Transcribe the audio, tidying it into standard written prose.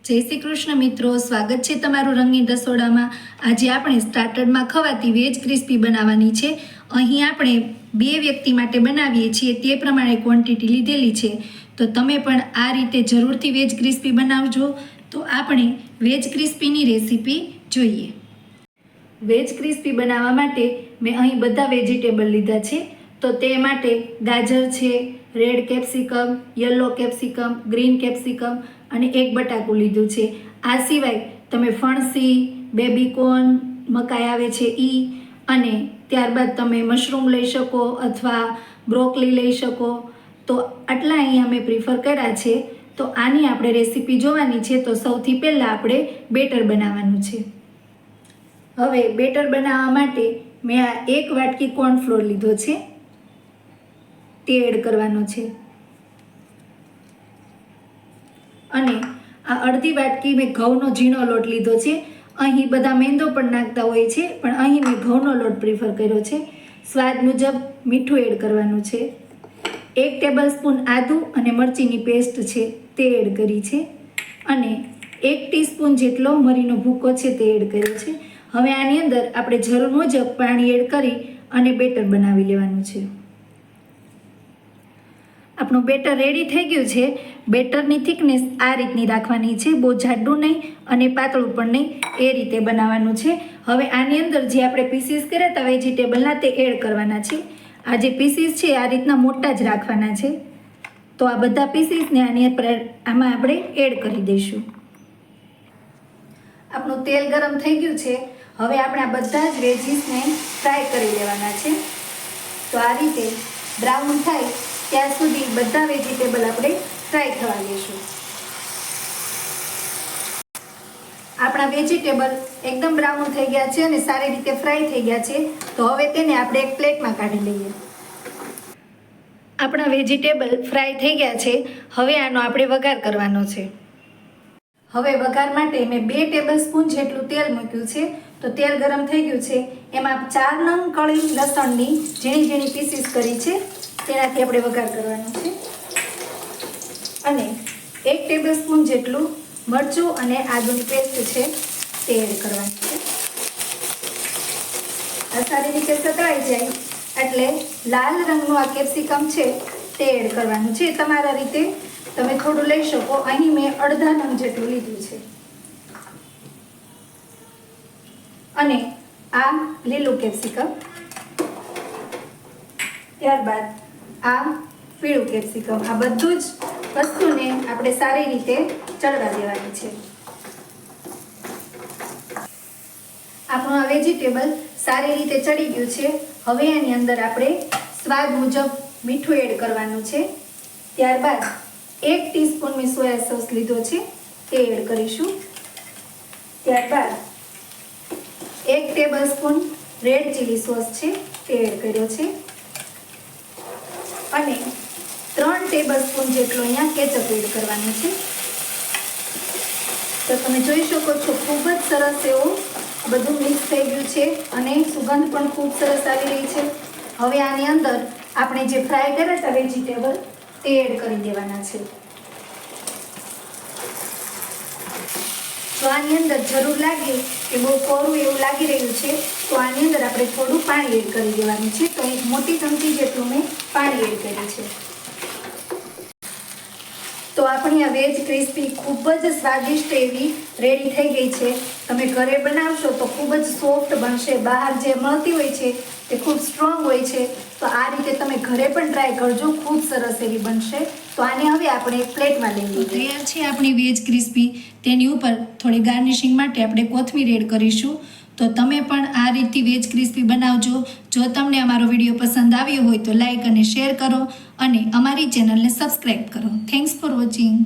જય શ્રી કૃષ્ણ મિત્રો, સ્વાગત છે તમારું રંગીન રસોડામાં। આજે આપણે સ્ટાર્ટરમાં ખવાતી વેજ ક્રિસ્પી બનાવવાની છે। અહીં આપણે 2 વ્યક્તિ માટે બનાવીએ છીએ તે પ્રમાણે ક્વોન્ટિટી લીધેલી છે, તો તમે પણ આ રીતે જરૂરથી વેજ ક્રિસ્પી બનાવજો। તો આપણે વેજ ક્રિસ્પીની રેસીપી જોઈએ। વેજ ક્રિસ્પી બનાવવા માટે મેં અહીં બધા વેજીટેબલ લીધા છે। તો તે માટે ગાજર છે, red capsicum, yellow capsicum, green capsicum અને 1 બટાકું લીધું છે। આ સિવાય તમે ફણસી, બેબીકોર્ન, મકાઈ આવે છે અને ત્યારબાદ તમે મશરૂમ લઈ શકો અથવા બ્રોકલી લઈ શકો। તો આટલા અહીંયા મેં પ્રિફર કર્યા છે। તો આની આપણે રેસીપી જોવાની છે। તો સૌથી પહેલાં આપણે બેટર બનાવવાનું છે। હવે બેટર બનાવવા માટે મેં આ 1 વાટકી કોર્નફ્લોર લીધો છે, તે એડ કરવાનો છે અને આ અડધી વાટકી મેં ઘઉંનો ઝીણો લોટ લીધો છે। અહીં બધા મેંદો પણ નાખતા હોય છે, પણ અહીં મેં ઘઉંનો લોટ પ્રિફર કર્યો છે। સ્વાદ મુજબ મીઠું એડ કરવાનું છે। 1 ટેબલસ્પૂન આદુ અને મરચીની પેસ્ટ છે તે એડ કરી છે અને 1 ટીસ્પૂન જેટલો મરીનો ભૂકો છે તે એડ કર્યો છે। હવે આની અંદર આપણે જરૂર મુજબ પાણી એડ કરી અને બેટર બનાવી લેવાનું છે। આપણું બેટર રેડી થઈ ગયું છે। બેટરની થિકનેસ આ રીતની રાખવાની છે, બહુ જાડું નહીં અને પાતળું પણ નહીં, એ રીતે બનાવવાનું છે। હવે આની અંદર જે આપણે પીસીસ કર્યા હતા વેજીટેબલના તે એડ કરવાના છે। આ જે પીસીસ છે આ રીતના મોટા જ રાખવાના છે। તો આ બધા પીસીસને આમાં આપણે એડ કરી દઈશું। આપણું તેલ ગરમ થઈ ગયું છે। હવે આપણે આ બધા જ વેજીસને ફ્રાય કરી લેવાના છે। તો આ રીતે બ્રાઉન થાય ત્યાં સુધી બધા વેજીટેબલ આપણે ફ્રાય થવા દઈશું। આપણા વેજીટેબલ એકદમ બ્રાઉન થઈ ગયા છે અને સારી રીતે ફ્રાય થઈ ગયા છે। તો હવે તેને આપણે એક પ્લેટમાં કાઢી લઈએ। આપણા વેજીટેબલ ફ્રાય થઈ ગયા છે। હવે આનો આપણે વઘાર કરવાનો છે। હવે વઘાર માટે મેં 2 ટેબલસ્પૂન જેટલું તેલ મૂક્યું છે। તો તેલ ગરમ થઈ ગયું છે, એમાં 4 નંગ કળી લસણની ઝીણી ઝીણી પીસીસ કરી છે, તેનાથી આપણે વઘાર કરવાનો છે અને 1 ટેબલસ્પૂન જેટલું મરચું અને આદુની પેસ્ટ છે તે એડ કરવાની છે। આ સારી રીતે સતળાઈ જાય એટલે લાલ રંગનું આ કેપ્સિકમ છે તે એડ કરવાનું છે। તમારા રીતે તમે થોડું લઈ શકો। અહીં મેં અડધા નંગ જેટલું લીધું છે અને આ લીલું કેપ્સિકમ, ત્યારબાદ આ પીળું કેપ્સિકમ, આ બધું જ વસ્તુને આપણે સારી રીતે ચડવા દેવાની છે। આપણું આ વેજીટેબલ સારી રીતે ચડી ગયું છે। હવે આની અંદર આપણે સ્વાદ મુજબ મીઠું એડ કરવાનું છે। ત્યારબાદ 1 ટીસ્પૂન મેં સોયા સોસ લીધો છે તે એડ કરીશું। ત્યારબાદ 1 ટેબલસ્પૂન રેડ ચીલી સોસ છે તે એડ કર્યો છે અને 3 ટેબલસ્પૂન જેટલો અહીંયા કેચઅપ એડ કરવાનું છે। તો તમે જોઈ શકો છો ખૂબ જ સરસ એવું બધું મિક્સ થઈ ગયું છે અને સુગંધ પણ ખૂબ સરસ આવી રહી છે। હવે આની અંદર આપણે જે ફ્રાય કર્યા હતા વેજીટેબલ તે એડ કરી દેવાના છે। તો આની અંદર જરૂર લાગે કે બહુ કોરું એવું લાગી રહ્યું છે તો આની અંદર આપણે થોડું પાણી એડ કરી દેવાનું છે। તો 1 મોટી ચમચી જેટલું મેં પાણી એડ કર્યું છે। તો આપણી આ વેજ ક્રિસ્પી ખૂબ જ સ્વાદિષ્ટ એવી રેડી થઈ ગઈ છે। તમે ઘરે બનાવશો તો ખૂબ જ સોફ્ટ બનશે। બહાર જે મળતી હોય છે તે ખૂબ સ્ટ્રોંગ હોય છે, તો આ રીતે તમે ઘરે પણ ટ્રાય કરજો, ખૂબ સરસ એવી બનશે। તો આને હવે આપણે એક પ્લેટમાં લઈ લઈએ। તૈયાર છે આપણી વેજ ક્રિસ્પી। તેની ઉપર થોડી ગાર્નિશિંગ માટે આપણે કોથમીર એડ કરીશું। તો તમે પણ આ રીતથી વેજ ક્રિસ્પી બનાવજો। જો તમને અમારો વિડીયો પસંદ આવ્યો હોય તો લાઈક અને શેર કરો અને અમારી ચેનલને સબસ્ક્રાઈબ કરો। Thanks for watching.